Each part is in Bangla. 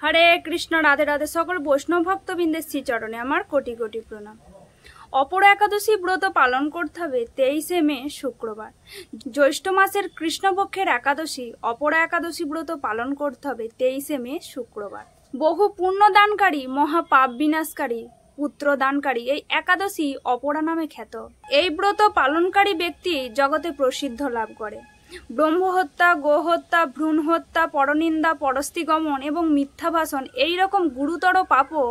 হরে কৃষ্ণ। রাধে রাধে। সকল বৈষ্ণব ভক্তবৃন্দের শ্রীচরণে আমার কোটি কোটি প্রণাম। অপরা একাদশী ব্রত পালন করতে হবে 23শে মে শুক্রবার। জ্যৈষ্ঠ মাসের কৃষ্ণপক্ষের একাদশী অপরা একাদশী ব্রত পালন করতে হবে 23শে মে শুক্রবার। বহু পুণ্যদানকারী, মহাপাপ বিনাশকারী, পুত্র দানকারী এই একাদশী অপরা নামে খ্যাত। এই ব্রত পালনকারী ব্যক্তি জগতে প্রসিদ্ধ লাভ করে। ব্রহ্মহত্যা, গোহত্যা, ভ্রূণ হত্যা, পরনিন্দা, পরস্তিগমন এবং মিথ্যা ভাষণ এইরকম গুরুতর পাপও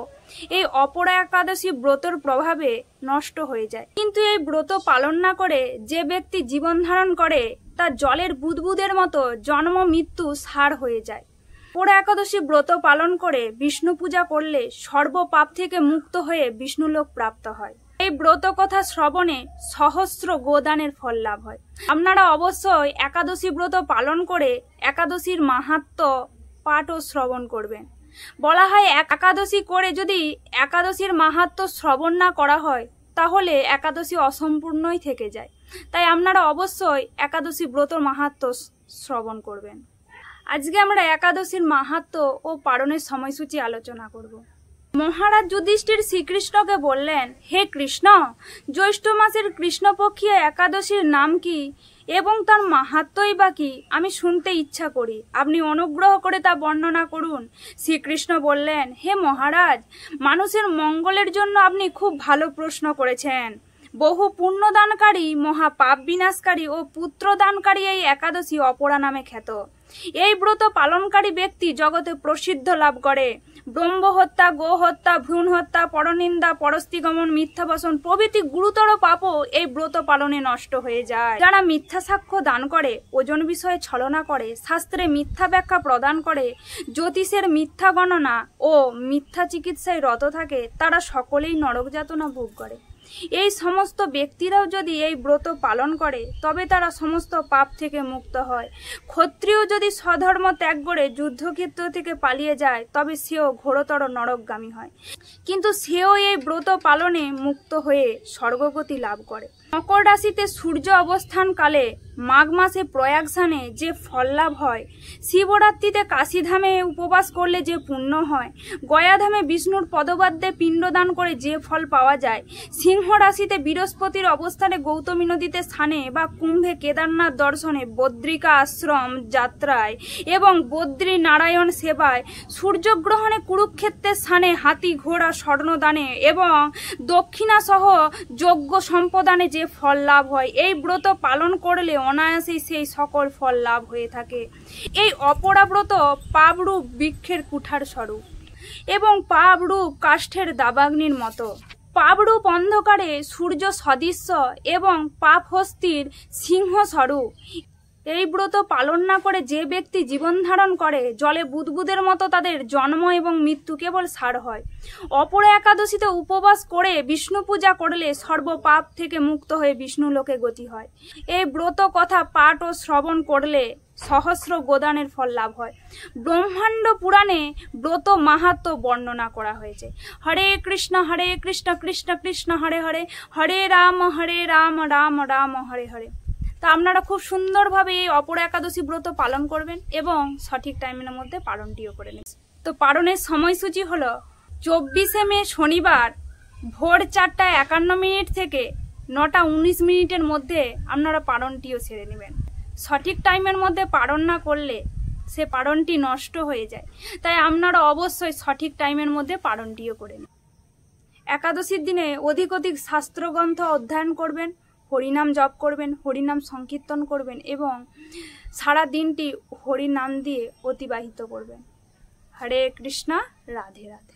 এই অপরা একাদশী ব্রতর প্রভাবে নষ্ট হয়ে যায়। কিন্তু এই ব্রত পালন না করে যে ব্যক্তি জীবন ধারণ করে তা জলের বুদবুদের মতো জন্ম মৃত্যু সার হয়ে যায়। অপরা একাদশী ব্রত পালন করে বিষ্ণু পূজা করলে সর্ব পাপ থেকে মুক্ত হয়ে বিষ্ণুলোক প্রাপ্ত হয়। এই ব্রত কথা শ্রবণে সহস্র গোদানের ফল লাভ হয়। আপনারা অবশ্যই একাদশী ব্রত পালন করে একাদশীর মাহাত্ম্য পাঠ ও শ্রবণ করবেন। বলা হয় একাদশী করে যদি একাদশীর মাহাত্ম্য শ্রবণ না করা হয় তাহলে একাদশী অসম্পূর্ণই থেকে যায়। তাই আপনারা অবশ্যই একাদশী ব্রতর মাহাত্ম্য শ্রবণ করবেন। আজকে আমরা একাদশীর মাহাত্ম্য ও পালনের সময়সূচি আলোচনা করব। মহারাজ যুধিষ্ঠির শ্রীকৃষ্ণকে বললেন, হে কৃষ্ণ, জ্যৈষ্ঠ মাসের কৃষ্ণপক্ষীয় একাদশীর নাম কি এবং তার মাহাত্ম্যই বা কি? আমি শুনতে ইচ্ছা করি, আপনি অনুগ্রহ করে তা বর্ণনা করুন। শ্রীকৃষ্ণ বললেন, হে মহারাজ, মানুষের মঙ্গলের জন্য আপনি খুব ভালো প্রশ্ন করেছেন। বহু পুণ্যদানকারী, মহাপাপ বিনাশকারী ও পুত্র দানকারী এই একাদশী অপরা নামে খ্যাত। এই ব্রত পালনকারী ব্যক্তি জগতে প্রসিদ্ধ লাভ করে। ব্রহ্মহত্যা, গোহত্যা, ভ্রূণ হত্যা, পরনিন্দা, পরস্তিগমন, মিথ্যা ভাষণ প্রভৃতি গুরুতর পাপও এই ব্রত পালনে নষ্ট হয়ে যায়। যারা মিথ্যা সাক্ষ্য দান করে, ওজন বিষয়ে ছলনা করে, শাস্ত্রে মিথ্যা ব্যাখ্যা প্রদান করে, জ্যোতিষের মিথ্যা গণনা ও মিথ্যা চিকিৎসায় রত থাকে, তারা সকলেই নরক যাতনা ভোগ করে। এই সমস্ত ব্যক্তিরাও যদি এই ব্রত পালন করে তবে তারা সমস্ত পাপ থেকে মুক্ত হয়। ক্ষত্রিয় যদি স্বধর্ম ত্যাগ করে যুদ্ধক্ষেত্র থেকে পালিয়ে যায় তবে সেও ঘোরতর নরকগামী হয়, কিন্তু সেও এই ব্রত পালনে মুক্ত হয়ে স্বর্গগতি লাভ করে। মকর রাশিতে সূর্য অবস্থানকালে মাঘ মাসে প্রয়াগস্নানে যে ফল লাভ হয়, শিবরাত্রিতে কাশীধামে উপবাস করলে যে পুণ্য হয়, গয়াধামে বিষ্ণুর পদবাদ্যে পিণ্ডদান করে যে ফল পাওয়া যায়, সিংহ রাশিতে বৃহস্পতির অবস্থানে গৌতমী নদীতে স্নানে বা কুম্ভে কেদারনাথ দর্শনে, বদ্রিকা আশ্রম যাত্রায় এবং বদ্রী নারায়ণ সেবায়, সূর্যগ্রহণে কুরুক্ষেত্রের স্থানে হাতি ঘোড়া স্বর্ণদানে এবং দক্ষিণা সহ যজ্ঞ সম্পদানে যে ফল লাভ হয়, এই ব্রত পালন করলে অনায়াসেই সেই সকল ফল লাভ হয়ে থাকে। এই অপরা ব্রত পাপরূপ বৃক্ষের কুঠার স্বরূপ এবং পাপরূপ কাষ্ঠের দাবাগ্নির মতো। পাপরূপ অন্ধকারে সূর্য সদৃশ্য এবং পাপ হস্তির সিংহ স্বরূপ। এই ব্রত পালন না করে যে ব্যক্তি জীবন ধারণ করে জলে বুদবুদের মতো তাদের জন্ম এবং মৃত্যু কেবল সার হয়। অপরা একাদশীতে উপবাস করে বিষ্ণু পূজা করলে সর্ব পাপ থেকে মুক্ত হয়ে বিষ্ণু লোকে গতি হয়। এই ব্রত কথা পাঠ ও শ্রবণ করলে সহস্র গোদানের ফল লাভ হয়। ব্রহ্মাণ্ড পুরাণে ব্রত মাহাত্ম্য বর্ণনা করা হয়েছে। হরে কৃষ্ণ কৃষ্ণ কৃষ্ণ হরে হরে, হরে রাম রাম রাম হরে হরে। তা আপনারা খুব সুন্দরভাবে এই অপরা একাদশী ব্রত পালন করবেন এবং সঠিক টাইমের মধ্যে পালনটিও করে নেবেন। তো পালনের সময়সূচি হলো 24শে মে শনিবার ভোর 4:51 থেকে 9:19 মধ্যে আপনারা পালনটিও সেরে নেবেন। সঠিক টাইমের মধ্যে পালন না করলে সে পালনটি নষ্ট হয়ে যায়। তাই আপনারা অবশ্যই সঠিক টাইমের মধ্যে পালনটিও করে নেবেন। একাদশীর দিনে অধিক শাস্ত্রগ্রন্থ অধ্যয়ন করবেন, হরিনাম জপ করবেন, হরিনাম সংকীর্তন করবেন এবং সারা দিনটি হরিনাম দিয়ে অতিবাহিত করবেন। হরে কৃষ্ণ, রাধে রাধে।